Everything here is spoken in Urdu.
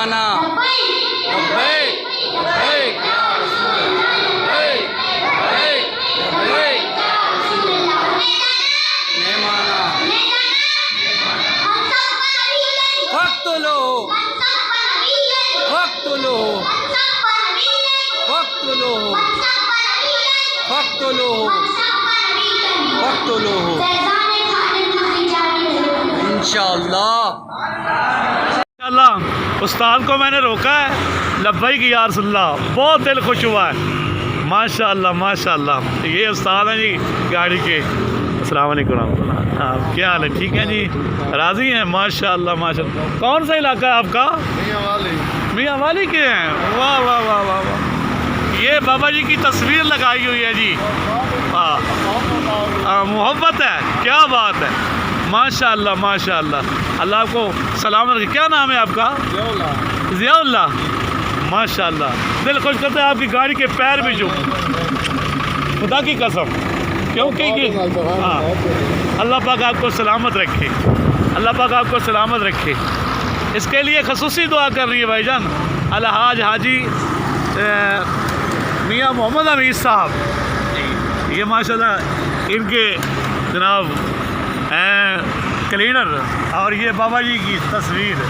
مہمانہ لبیک لبیک یا رسول اللہ لبیک لبیک لبیک مہمانہ فاقتلوہ فاقتلوہ فاقتلوہ فاقتلوہ فاقتلوہ انشاءاللہ اللہ استاد کو میں نے روکا ہے لبیک یا رسول اللہ بہت دل خوش ہوا ہے ماشاءاللہ ماشاءاللہ یہ استاد ہیں جی گاڑی کے السلام علیکم ورحمۃ اللہ کیا حال ہے ٹھیک ہے جی راضی ہیں ماشاءاللہ ماشاءاللہ کون سا علاقہ ہے آپ کا میاں والی کے ہیں واہ واہ واہ واہ واہ یہ بابا جی کی تصویر لگائی ہوئی ہے جی محبت ہے کیا بات ہے ماشاءاللہ ماشاءاللہ اللہ آپ کو سلامت رکھے کیا نام ہے آپ کا ضیاء اللہ ماشاءاللہ دل خوش کرتے ہیں آپ کی گاڑی کے پیر بھی جو خدا کی قسم کیونکہ یہ ہاں اللہ پاک آپ کو سلامت رکھے اللہ پاک آپ کو سلامت رکھے اس کے لیے خصوصی دعا کر رہی ہے بھائی جان الحاج حاجی میاں محمد امیر صاحب یہ ماشاءاللہ ان کے جناب کلینر اور یہ بابا جی کی تصویر